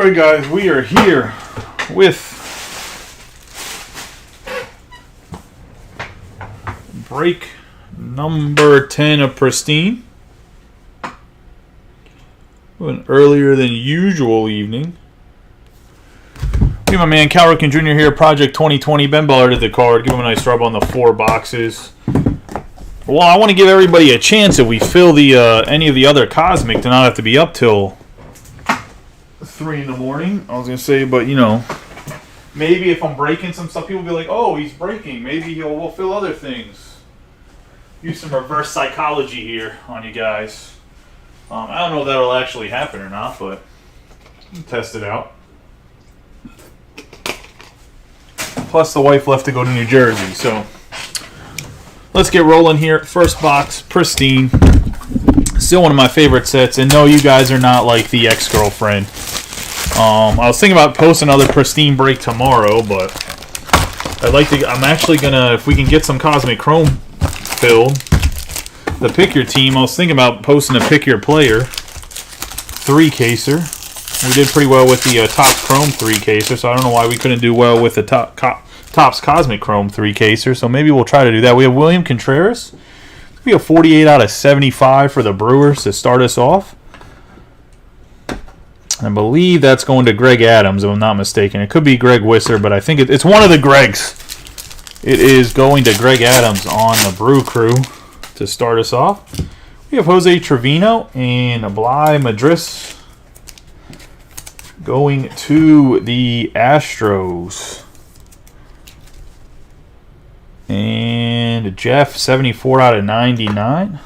Alright guys, we are here with break number 10 of Pristine. An earlier than usual evening. We have my man Cal Ripken Jr. here, Project 2020. Ben Ballard at the card. Give him a nice rub on the 4 boxes. Well, I want to give everybody a chance if we fill the any of the other Cosmic to not have to be up till 3 in the morning. I was going to say, but you know, maybe if I'm breaking some stuff, people will be like, oh, he's breaking. Maybe we'll fill other things. Use some reverse psychology here on you guys. I don't know if that'll actually happen or not, but we'll test it out. Plus, the wife left to go to New Jersey, so let's get rolling here. First box, Pristine. Still one of my favorite sets, and no, you guys are not like the ex-girlfriend. I was thinking about posting another Pristine break tomorrow, but I'm actually gonna, if we can get some Cosmic Chrome filled, the Pick Your Team. I was thinking about posting a Pick Your Player 3-caser. We did pretty well with the Topps Chrome 3-caser, so I don't know why we couldn't do well with the Topps Cosmic Chrome 3-caser. So maybe we'll try to do that. We have William Contreras. It'll be a 48 out of 75 for the Brewers to start us off. I believe that's going to Greg Adams, if I'm not mistaken. It could be Greg Wisser, but I think it's one of the Gregs. It is going to Greg Adams on the Brew Crew to start us off. We have Jose Trevino and Bly Madris going to the Astros. And Jeff, 74 out of 99.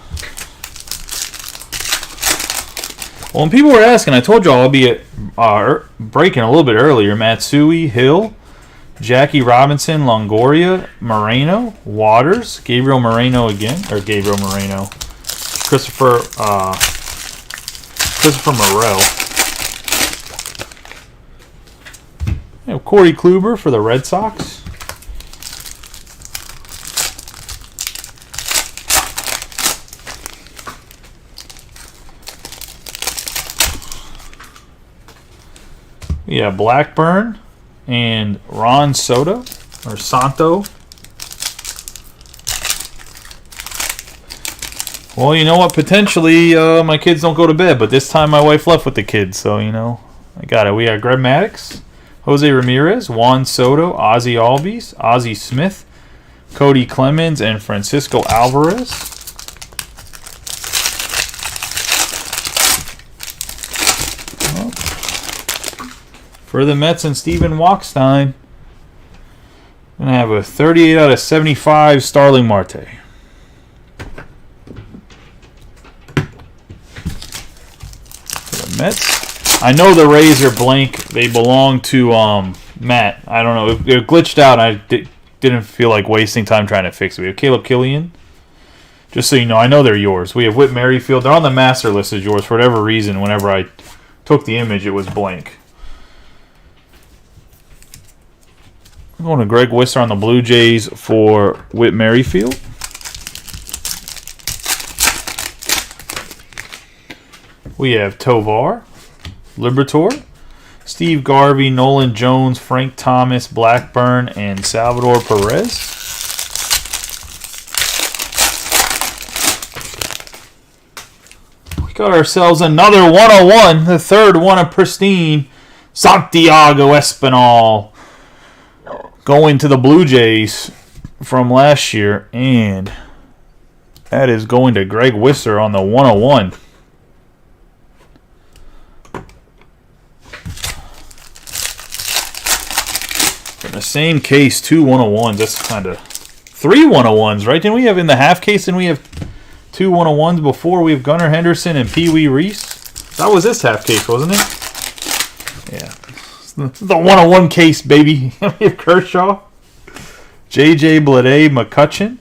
Well, when people were asking, I told y'all I'll be breaking a little bit earlier. Matsui, Hill, Jackie Robinson, Longoria, Moreno, Waters, Gabriel Moreno, Christopher Morel. We have Corey Kluber for the Red Sox. We have Blackburn and Ron Soto, or Santo. Well, you know what? Potentially, my kids don't go to bed, but this time my wife left with the kids, so, you know, I got it. We got Greg Maddux, Jose Ramirez, Juan Soto, Ozzie Albies, Ozzie Smith, Cody Clemens, and Francisco Alvarez. For the Mets and Steven Walkstein, I'm going to have a 38 out of 75 Starling Marte. For the Mets, I know the Rays are blank. They belong to Matt. I don't know. It glitched out. I didn't feel like wasting time trying to fix it. We have Caleb Killian. Just so you know, I know they're yours. We have Whit Merrifield. They're on the master list as yours. For whatever reason, whenever I took the image, it was blank. I'm going to Greg Wisser on the Blue Jays for Whit Merrifield. We have Tovar, Liberatore, Steve Garvey, Nolan Jones, Frank Thomas, Blackburn, and Salvador Perez. We got ourselves another 101, the third one of Pristine, Santiago Espinal. Going to the Blue Jays from last year, and that is going to Greg Wisser on the 101. In the same case, 2 101s. That's kind of 3 101s, right? Didn't we have in the half case, and we have 2 101s before? We have Gunnar Henderson and Pee Wee Reese. That was this half case, wasn't it? Yeah. The 101 case, baby. We have Kershaw, J.J. Bleday, McCutchen,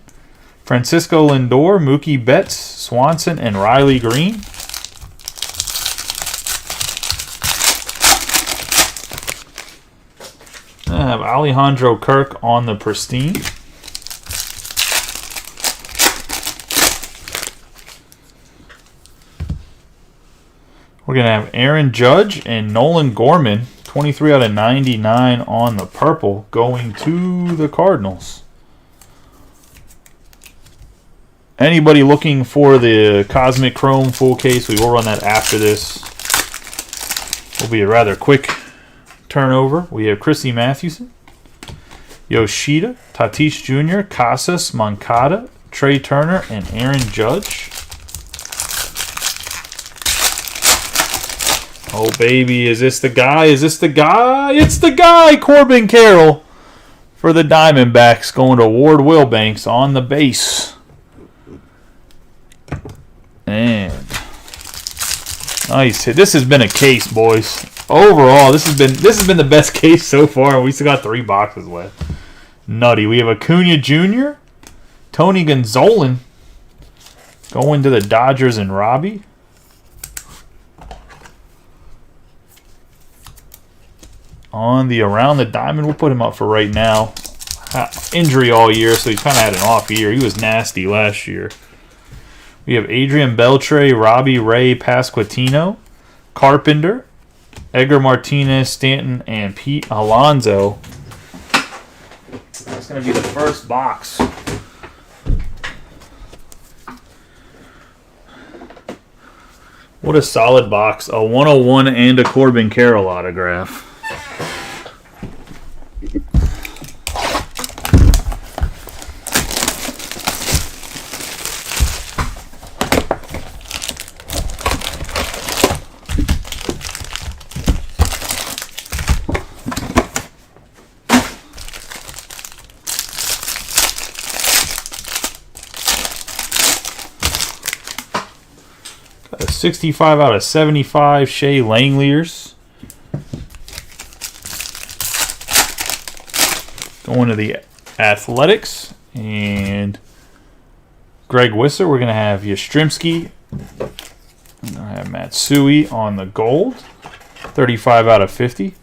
Francisco Lindor, Mookie Betts, Swanson, and Riley Green. I have Alejandro Kirk on the Pristine. We're going to have Aaron Judge and Nolan Gorman, 23 out of 99 on the purple, going to the Cardinals. Anybody looking for the Cosmic Chrome full case, we will run that after this. Will be a rather quick turnover. We have Chrissy Mathewson, Yoshida, Tatis Jr., Casas, Moncada, Trey Turner, and Aaron Judge. Oh, baby, is this the guy? Is this the guy? It's the guy, Corbin Carroll, for the Diamondbacks, going to Ward Wilbanks on the base. And nice. This has been a case, boys. Overall, this has been the best case so far. We still got 3 boxes left. Nutty. We have Acuna Jr., Tony Gonzalez going to the Dodgers and Robbie. On the Around the Diamond, we'll put him up for right now. Injury all year, so he's kind of had an off year. He was nasty last year. We have Adrian Beltre, Robbie Ray Pasquantino, Carpenter, Edgar Martinez, Stanton, and Pete Alonso. That's going to be the first box. What a solid box. A 101 and a Corbin Carroll autograph. Got a 65 out of 75 Shea Langeliers. Going to the Athletics. And Greg Wisser. We're going to have Yastrzemski. We're going to have Matsui on the gold. 35 out of 50.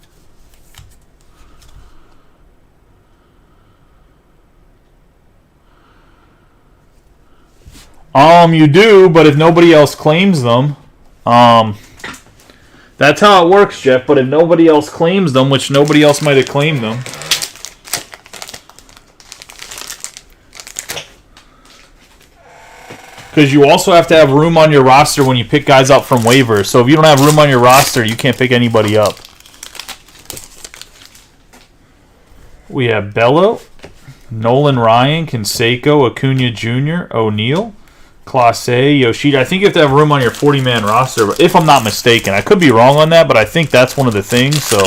You do, but if nobody else claims them, that's how it works, Jeff. But if nobody else claims them, which nobody else might have claimed them, because you also have to have room on your roster when you pick guys up from waivers. So if you don't have room on your roster, you can't pick anybody up. We have Bello, Nolan Ryan, Canseco, Acuna Jr., O'Neill, Clase, Yoshida. I think you have to have room on your 40-man roster, if I'm not mistaken. I could be wrong on that, but I think that's one of the things. So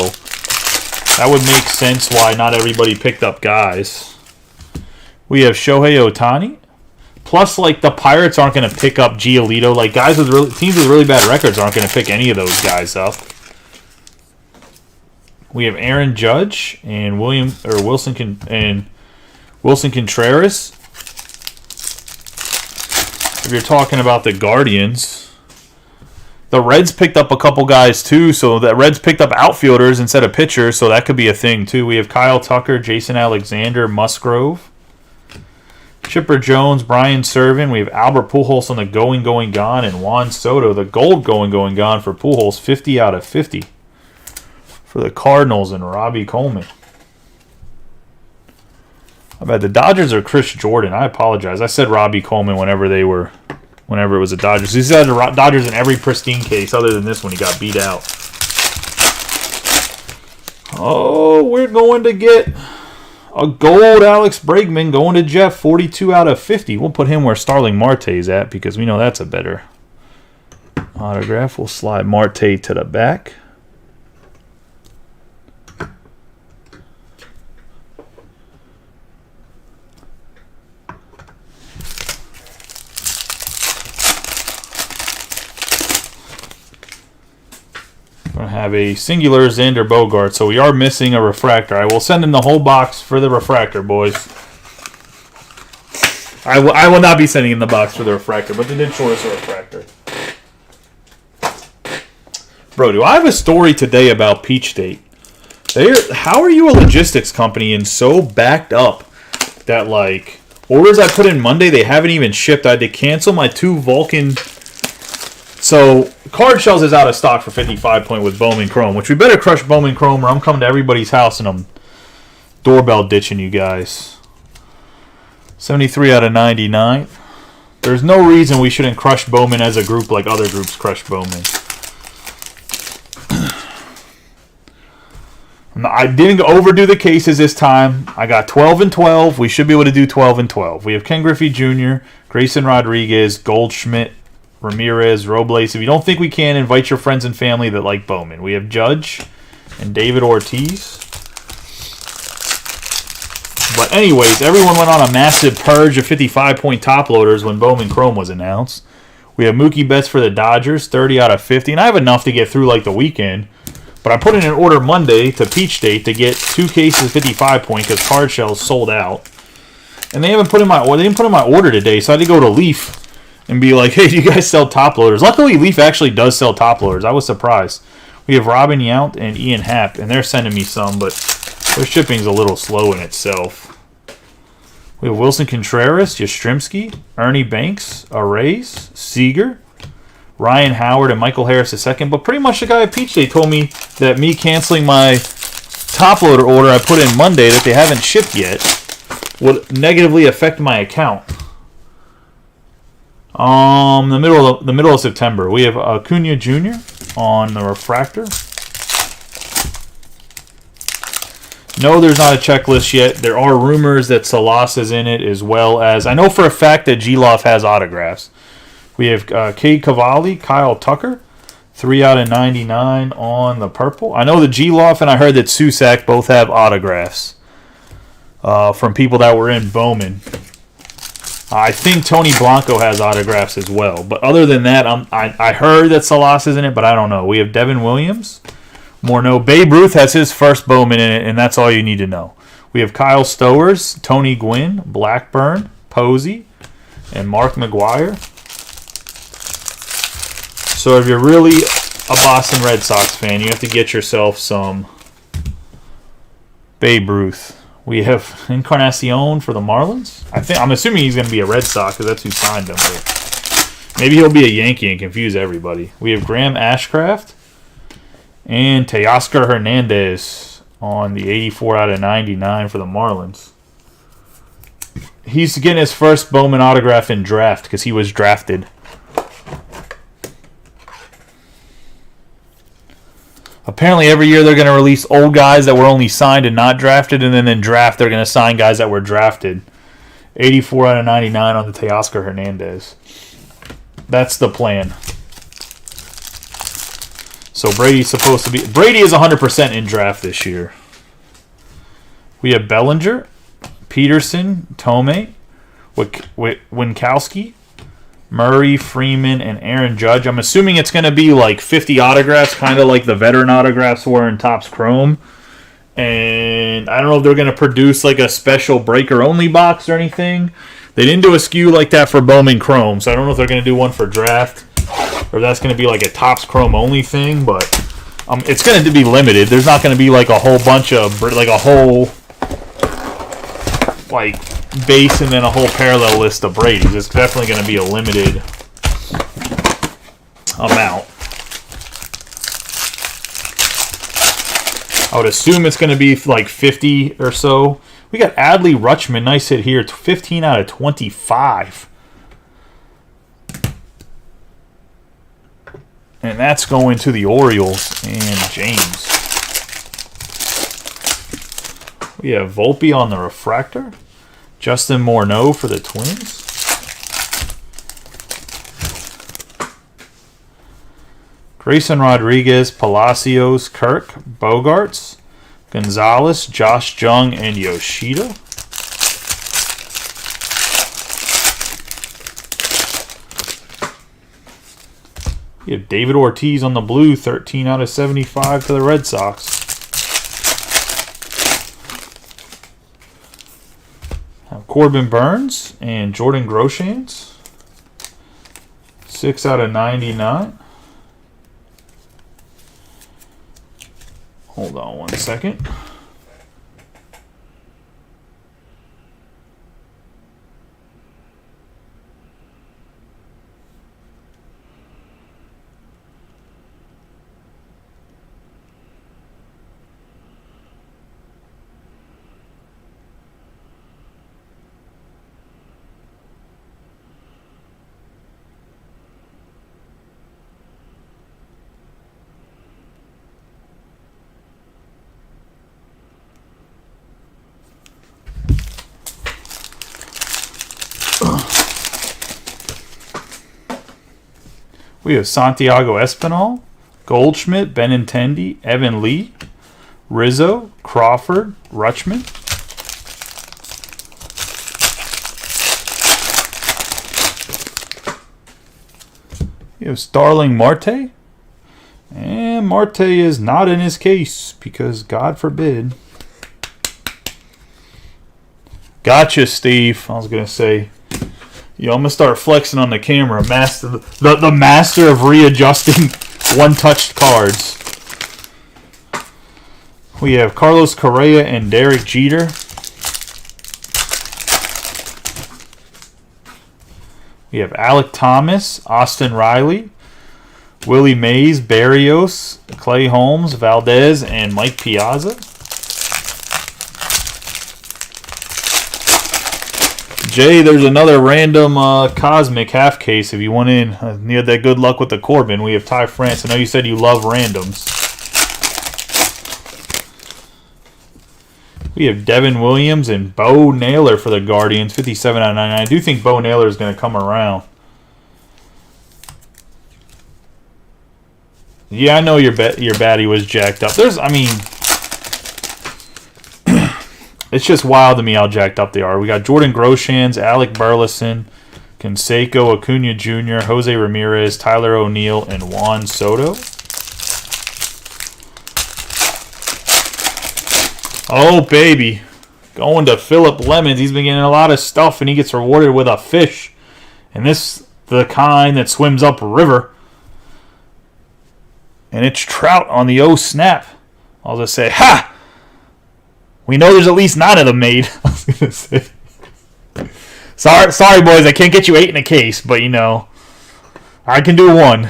that would make sense why not everybody picked up guys. We have Shohei Ohtani. Plus, like, the Pirates aren't going to pick up Giolito. Like, guys with teams with really bad records aren't going to pick any of those guys up. We have Aaron Judge and Wilson Contreras. If you're talking about the Guardians, the Reds picked up a couple guys too. So the Reds picked up outfielders instead of pitchers, so that could be a thing too. We have Kyle Tucker, Jason Alexander, Musgrove, Chipper Jones, Brian Servin. We have Albert Pujols on the going, gone, and Juan Soto, the gold going, gone for Pujols, 50 out of 50 for the Cardinals and Robbie Coleman. I bet the Dodgers are Chris Jordan. I apologize. I said Robbie Coleman whenever it was a Dodgers. He said the Dodgers in every pristine case other than this one. He got beat out. Oh, we're going to get a gold Alex Bregman going to Jeff, 42 out of 50. We'll put him where Starling Marte's at because we know that's a better autograph. We'll slide Marte to the back. Have a singular Xander Bogart, so we are missing a refractor. I will send in the whole box for the refractor, boys. I will not be sending in the box for the refractor, but they did show us a refractor. Bro, do I have a story today about Peach State? How are you a logistics company and so backed up that, like, orders I put in Monday, they haven't even shipped? I had to cancel my 2 Vulcan So, Card Shells is out of stock for 55 point with Bowman Chrome, which we better crush Bowman Chrome or I'm coming to everybody's house and I'm doorbell ditching you guys. 73 out of 99. There's no reason we shouldn't crush Bowman as a group like other groups crush Bowman. I didn't overdo the cases this time. I got 12 and 12. We should be able to do 12 and 12. We have Ken Griffey Jr., Grayson Rodriguez, Goldschmidt, Ramirez, Robles. If you don't think we can, invite your friends and family that like Bowman. We have Judge and David Ortiz. But anyways, everyone went on a massive purge of 55-point top loaders when Bowman Chrome was announced. We have Mookie Betts for the Dodgers, 30 out of 50. And I have enough to get through like the weekend. But I put in an order Monday to Peach State to get 2 cases 55 point because Card Shells sold out. And they didn't put in my order today, so I had to go to Leaf and be like, hey, do you guys sell top loaders? Luckily, Leaf actually does sell top loaders. I was surprised. We have Robin Yount and Ian Happ, and they're sending me some, but their shipping's a little slow in itself. We have Wilson Contreras, Yastrzemski, Ernie Banks, Arrays, Seager, Ryan Howard, and Michael Harris II. But pretty much the guy at Peach State told me that me canceling my top loader order I put in Monday that they haven't shipped yet would negatively affect my account. The middle of September, we have Acuna Jr. on the refractor. No, there's not a checklist yet. There are rumors that Salas is in it, as well as I know for a fact that G-Loff has autographs. We have Cade Cavalli, Kyle Tucker, 3 out of 99 on the purple. I know that G-Loff and I heard that Susac both have autographs from people that were in Bowman. I think Tony Blanco has autographs as well. But other than that, I heard that Salas is in it, but I don't know. We have Devin Williams, Morneau. Babe Ruth has his first Bowman in it, and that's all you need to know. We have Kyle Stowers, Tony Gwynn, Blackburn, Posey, and Mark McGuire. So if you're really a Boston Red Sox fan, you have to get yourself some Babe Ruth. We have Encarnacion for the Marlins. I'm assuming he's going to be a Red Sox because that's who signed him. But maybe he'll be a Yankee and confuse everybody. We have Graham Ashcraft and Teoscar Hernandez on the 84 out of 99 for the Marlins. He's getting his first Bowman autograph in draft because he was drafted. Apparently every year they're going to release old guys that were only signed and not drafted, and then in draft they're going to sign guys that were drafted. 84 out of 99 on the Teoscar Hernandez. That's the plan. So Brady is 100% in draft this year. We have Bellinger, Peterson, Tomei, Winkowski, Murray, Freeman, and Aaron Judge. I'm assuming it's going to be like 50 autographs, kind of like the veteran autographs were in Topps Chrome. And I don't know if they're going to produce like a special breaker-only box or anything. They didn't do a SKU like that for Bowman Chrome, so I don't know if they're going to do one for draft or if that's going to be like a Topps Chrome only thing. But it's going to be limited. There's not going to be like a whole bunch of like a whole like base and then a whole parallel list of Brady's. It's definitely going to be a limited amount. I would assume it's going to be like 50 or so. We got Adley Rutschman, nice hit here, 15 out of 25. And that's going to the Orioles and James. We have Volpe on the refractor. Justin Morneau for the Twins. Grayson Rodriguez, Palacios, Kirk, Bogarts, Gonzalez, Josh Jung, and Yoshida. We have David Ortiz on the blue, 13 out of 75 to the Red Sox. Corbin Burns and Jordan Groshans, 6 out of 99. Hold on one second. We have Santiago Espinal, Goldschmidt, Benintendi, Evan Lee, Rizzo, Crawford, Rutschman. You have Starling Marte. And Marte is not in his case because God forbid. Gotcha, Steve. I was going to say, yo, I'm going to start flexing on the camera. The master of readjusting one-touched cards. We have Carlos Correa and Derek Jeter. We have Alec Thomas, Austin Riley, Willie Mays, Barrios, Clay Holmes, Valdez, and Mike Piazza. Jay, there's another random Cosmic half case if you want in. You had that good luck with the Corbin. We have Ty France. I know you said you love randoms. We have Devin Williams and Bo Naylor for the Guardians, 57 out of 99. I do think Bo Naylor is going to come around. Yeah, I know your baddie was jacked up. It's just wild to me how jacked up they are. We got Jordan Groshans, Alec Burleson, Canseco, Acuna Jr., Jose Ramirez, Tyler O'Neill, and Juan Soto. Oh, baby. Going to Philip Lemons. He's been getting a lot of stuff, and he gets rewarded with a fish. And this, the kind that swims up river. And it's trout on the O snap. I'll just say, ha! We know there's at least 9 of them made. I was going to say. Sorry, boys. I can't get you 8 in a case, but, you know, I can do 1.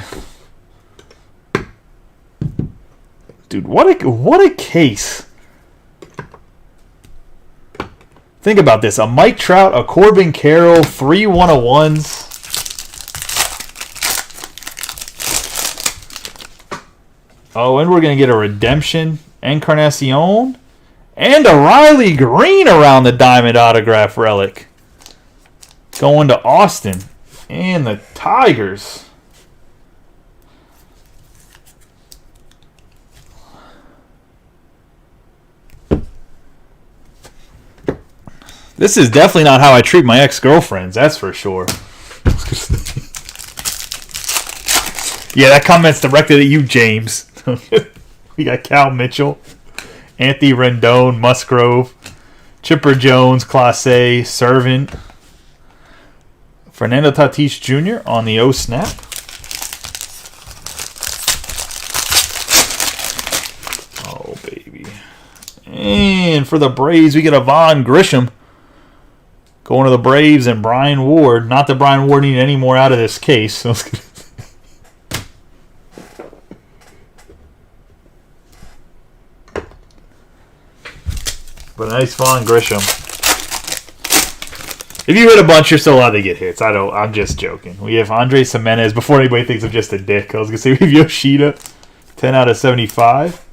Dude, what a case. Think about this. A Mike Trout, a Corbin Carroll, 3 101s. Oh, and we're going to get a Redemption, Encarnacion, and a Riley Green around the Diamond autograph relic. Going to Austin and the Tigers. This is definitely not how I treat my ex-girlfriends, that's for sure. Yeah, that comment's directed at you, James. We got Cal Mitchell, Anthony Rendon, Musgrove, Chipper Jones, Clase, Servant, Fernando Tatis Jr. on the O snap. Oh, baby. And for the Braves, we get a Vaughn Grisham. Going to the Braves and Brian Ward. Not that Brian Ward needed any more out of this case. But a nice Vaughn Grisham. If you hit a bunch, you're still allowed to get hits. I'm just joking. We have Andres Jimenez. Before anybody thinks I'm just a dick, I was going to say we have Yoshida. 10 out of 75.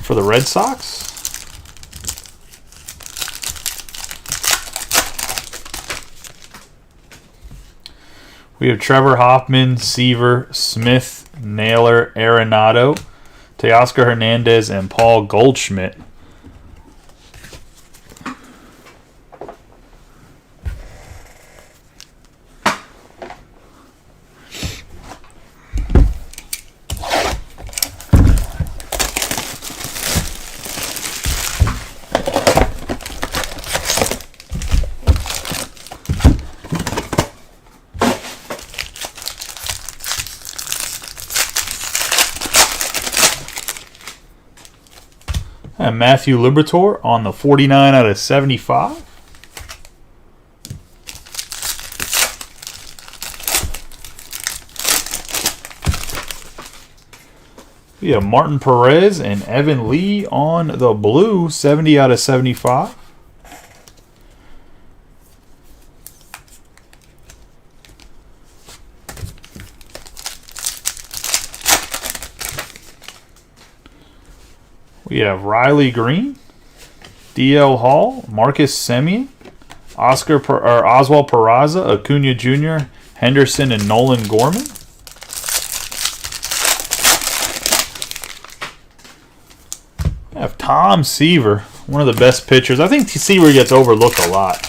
For the Red Sox. We have Trevor Hoffman, Seaver, Smith, Naylor, Arenado, Teoscar Hernandez, and Paul Goldschmidt. And Matthew Liberatore on the 49 out of 75. We have Martin Perez and Evan Lee on the blue, 70 out of 75. We have Riley Green, DL Hall, Marcus Semien, Oswald Peraza, Acuna Jr., Henderson, and Nolan Gorman. I have Tom Seaver, one of the best pitchers. I think Seaver gets overlooked a lot.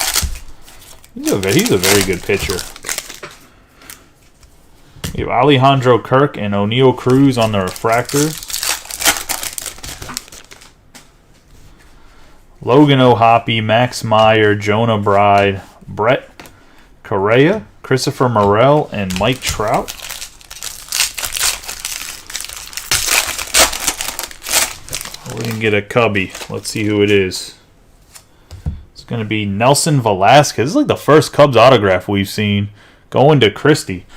He's a very good pitcher. You have Alejandro Kirk and O'Neal Cruz on the refractors. Logan O'Hoppe, Max Meyer, Jonah Bride, Brett Correa, Christopher Morel, and Mike Trout. We can get a cubby. Let's see who it is. It's going to be Nelson Velasquez. This is like the first Cubs autograph we've seen going to Christie.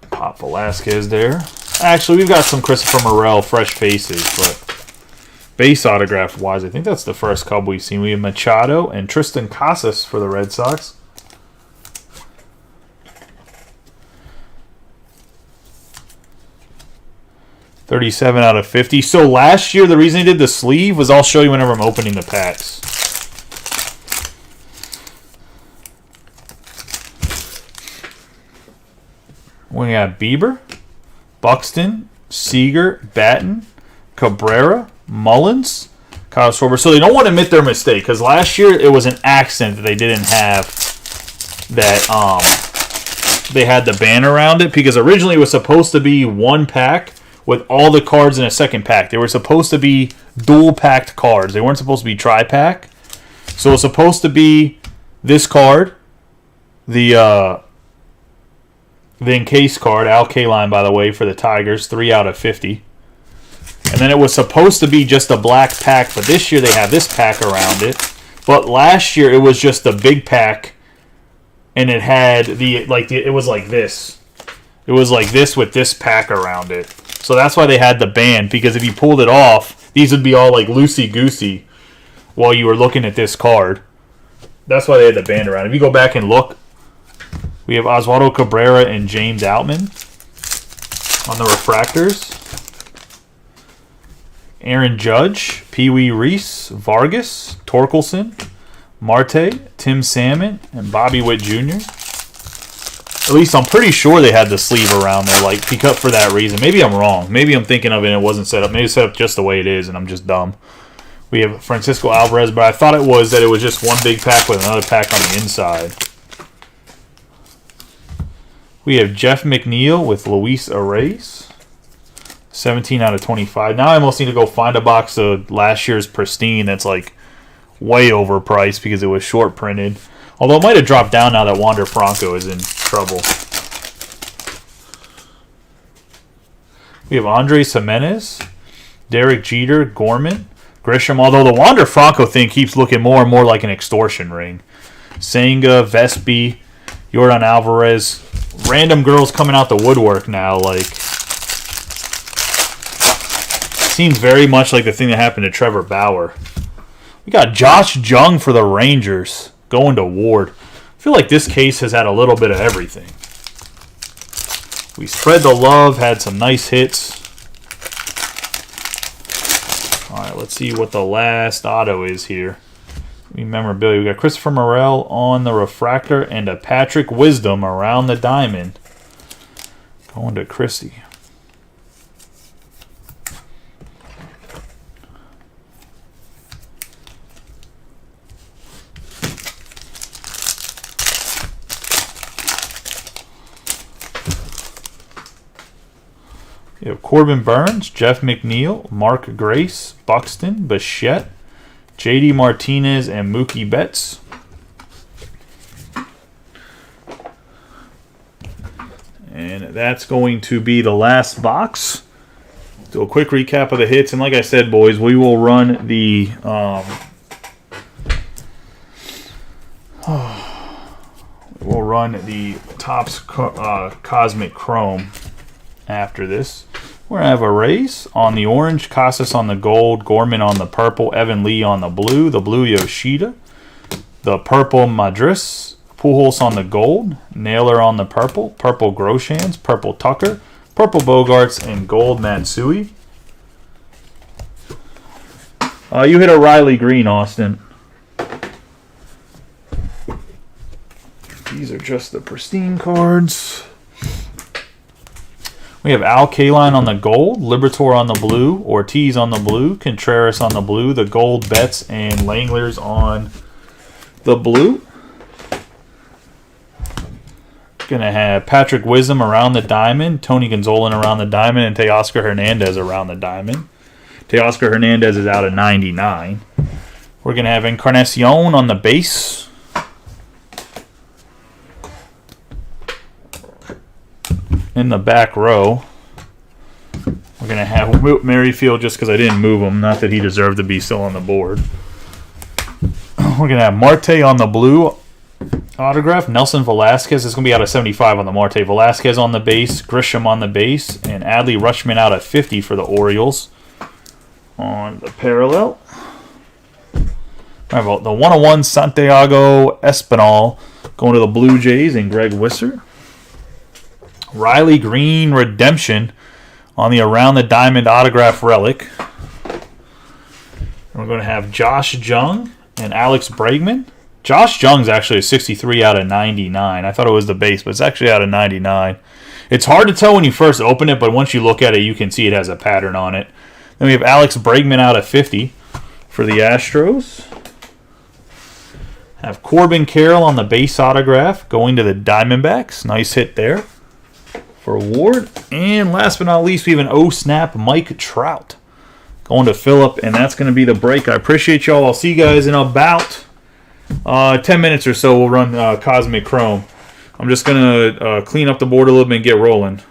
Pop Velasquez there. Actually, we've got some Christopher Morel fresh faces, but base autograph wise, I think that's the first Cub we've seen. We have Machado and Tristan Casas for the Red Sox. $37 out of 50. So last year, the reason I did the sleeve was I'll show you whenever I'm opening the packs. We got Bieber, Buxton, Seager, Batten, Cabrera, Mullins, Kyle Schwarber. So they don't want to admit their mistake because last year it was an accident that they didn't have that they had the band around it because originally it was supposed to be one pack with all the cards in a second pack. They were supposed to be dual-packed cards. They weren't supposed to be tri-pack. So it was supposed to be this card, the encased card, Al Kaline, by the way, for the Tigers, 3 out of 50. And then it was supposed to be just a black pack, but this year they have this pack around it. But last year it was just a big pack, and it had it was like this. It was like this with this pack around it. So that's why they had the band, because if you pulled it off, these would be all like loosey-goosey while you were looking at this card. That's why they had the band around. If you go back and look, we have Oswaldo Cabrera and James Outman on the refractors. Aaron Judge, Pee Wee Reese, Vargas, Torkelson, Marte, Tim Salmon, and Bobby Witt Jr. At least I'm pretty sure they had the sleeve around there, like because for that reason. Maybe I'm wrong. Maybe I'm thinking of it and it wasn't set up. Maybe it's set up just the way it is and I'm just dumb. We have Francisco Alvarez, but I thought it was just one big pack with another pack on the inside. We have Jeff McNeil with Luis Arraez. 17 out of 25. Now I almost need to go find a box of last year's Pristine that's like way overpriced because it was short printed. Although it might have dropped down now that Wander Franco is in trouble. We have Andres Jimenez, Derek Jeter, Gorman, Grisham. Although the Wander Franco thing keeps looking more and more like an extortion ring. Senga, Vespi, Yordan Alvarez. Random girls coming out the woodwork now. Like, seems very much like the thing that happened to Trevor Bauer. We got Josh Jung for the Rangers going to Ward. I feel like this case has had a little bit of everything. We spread the love, had some nice hits. All right, let's see what the last auto is here. Memorabilia. We got Christopher Morel on the refractor and a Patrick Wisdom around the diamond. Going to Christie. You have Corbin Burns, Jeff McNeil, Mark Grace, Buxton, Bichette, J.D. Martinez, and Mookie Betts. And that's going to be the last box. Do a quick recap of the hits. And like I said, boys, we will run the... we'll run the Topps Cosmic Chrome after this. We're going to have a race on the orange, Casas on the gold, Gorman on the purple, Evan Lee on the blue Yoshida, the purple Madris, Pujols on the gold, Naylor on the purple Groshans, purple Tucker, purple Bogarts, and gold Matsui. You hit a Riley Green, Austin. These are just the Pristine cards. We have Al Kaline on the gold, Liberatore on the blue, Ortiz on the blue, Contreras on the blue, the gold Betts and Langlers on the blue. Gonna have Patrick Wisdom around the diamond, Tony Gonzalez around the diamond, and Teoscar Hernandez around the diamond. Teoscar Hernandez is out of 99. We're gonna have Encarnacion on the base. In the back row, we're going to have Merrifield just because I didn't move him. Not that he deserved to be still on the board. We're going to have Marte on the blue autograph. Nelson Velasquez is going to be out of 75 on the Marte. Velasquez on the base. Grisham on the base. And Adley Rutschman out of 50 for the Orioles on the parallel. All right, the 101 Santiago Espinal going to the Blue Jays and Greg Wisser. Riley Green Redemption on the Around the Diamond autograph relic. And we're going to have Josh Jung and Alex Bregman. Josh Jung's actually a 63 out of 99. I thought it was the base, but it's actually out of 99. It's hard to tell when you first open it, but once you look at it, you can see it has a pattern on it. Then we have Alex Bregman out of 50 for the Astros. Have Corbin Carroll on the base autograph going to the Diamondbacks. Nice hit there for Ward. And last but not least, we have an O-Snap Mike Trout going to Phillip, and that's going to be the break. I appreciate y'all. I'll see you guys in about 10 minutes or so. We'll run Cosmic Chrome. I'm just going to clean up the board a little bit and get rolling.